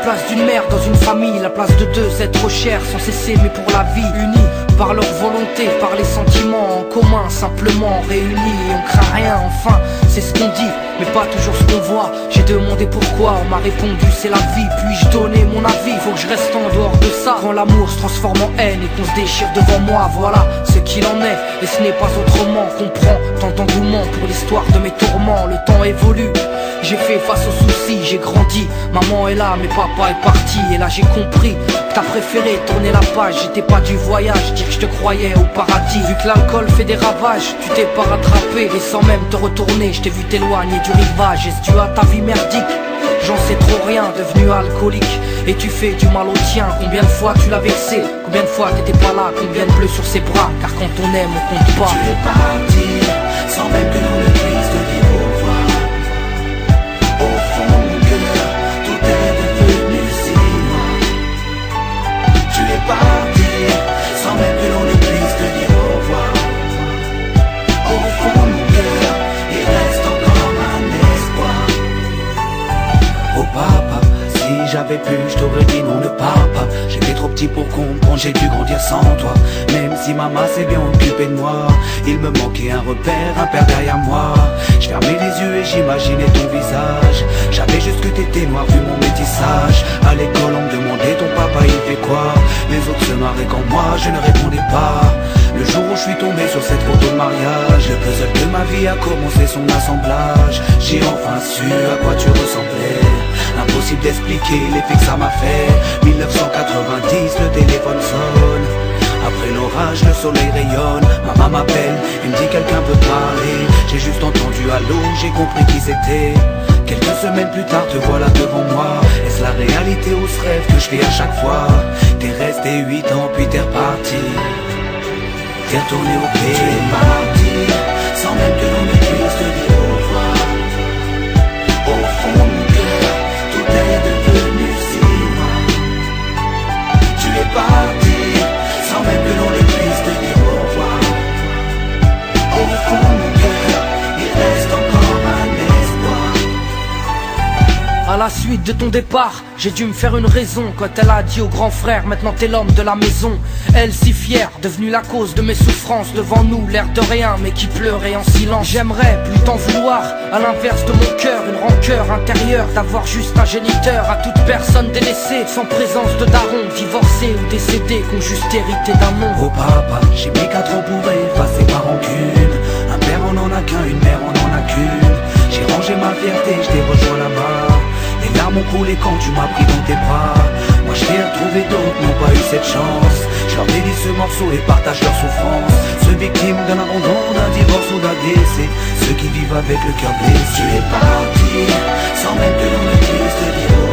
place d'une mère dans une famille, la place de deux êtres chers sans cesser mais pour la vie, unis par leur volonté, par les sentiments en commun, simplement réunis et on craint rien. Enfin, c'est ce qu'on dit, mais pas toujours ce qu'on voit. J'ai demandé pourquoi, on m'a répondu c'est la vie. Puis-je donner mon avis, faut que je reste en dehors de ça. Quand l'amour se transforme en haine et qu'on se déchire devant moi, voilà ce qu'il en est. Et ce n'est pas autrement, comprends tant d'engouement pour l'histoire de mes tourments. Le temps évolue, j'ai fait face aux soucis, j'ai grandi. Maman est là, mais papa est parti. Et là j'ai compris que t'as préféré tourner la page. J'étais pas du voyage, dire que je te croyais au paradis. Vu que l'alcool fait des ravages, tu t'es pas rattrapé. Et sans même te retourner, je t'ai vu t'éloigner du rivage. Est-ce dû à ta vie merdique? J'en sais trop rien, devenu alcoolique. Et tu fais du mal au tien. Combien de fois tu l'as vexé? Combien de fois t'étais pas là? Combien de bleus sur ses bras? Car quand on aime, on compte pas. Tu es parti, sans même que l'on ne puisse te dire au revoir. Au fond de mon cœur, tout est devenu si noir. Tu es parti, sans même que l'on ne puisse te dire au revoir. Au fond de mon cœur, il reste encore un espoir. Oh papa, si j'avais pu, je t'aurais dit non, ne pars pas. J'étais trop petit pour comprendre, j'ai dû grandir sans toi. Même si maman s'est bien occupée de moi, il me manquait un repère, un père derrière moi. Je fermais les yeux et j'imaginais ton visage. J'avais juste que t'étais noir vu mon métissage. À l'école on me demandait ton papa il fait quoi. Les autres se marraient quand moi je ne répondais pas. Le jour où je suis tombé sur cette photo de mariage, le puzzle de ma vie a commencé son assemblage. J'ai enfin su à quoi tu ressemblais. Impossible d'expliquer l'effet que ça m'a fait. 1990, le téléphone sonne. Après l'orage, le soleil rayonne. Maman m'appelle, elle me dit quelqu'un peut parler. J'ai juste entendu allô, j'ai compris qui c'était. Quelques semaines plus tard, te voilà devant moi. Est-ce la réalité ou ce rêve que je fais à chaque fois? T'es resté 8 ans puis t'es reparti. T'es retourné au pays. Tu es parti, sans même que l'on ne puisse te dire au revoir. Au fond de mon cœur, tout est devenu si noir. Tu es parti, sans même que l'on ne puisse te dire au revoir. Au fond de mon cœur, il reste encore un espoir. À la suite de ton départ, j'ai dû me faire une raison. Quand elle a dit au grand frère, maintenant t'es l'homme de la maison. Elle si fière, devenue la cause de mes souffrances. Devant nous, l'air de rien, mais qui pleurait en silence. J'aimerais plus t'en vouloir, à l'inverse de mon cœur. Une rancœur intérieure, d'avoir juste un géniteur. À toute personne délaissée, sans présence de daron. Divorcé ou décédé, qu'on juste hérité d'un nom. Oh papa, j'ai mis 4 ans pour effacer ma rancune. Un père on en a qu'un, une mère on en a qu'une. J'ai rangé ma fierté, je t'ai rejoint là-bas. Les larmes ont coulé quand tu m'as pris dans tes bras. Moi je t'ai retrouvé, d'autres n'ont pas eu cette chance. Je leur dédie ce morceau et partage leur souffrance. Ceux victimes d'un abandon, d'un divorce ou d'un décès. Ceux qui vivent avec le cœur blessé. Tu es parti, sans même que l'on ne puisse te dire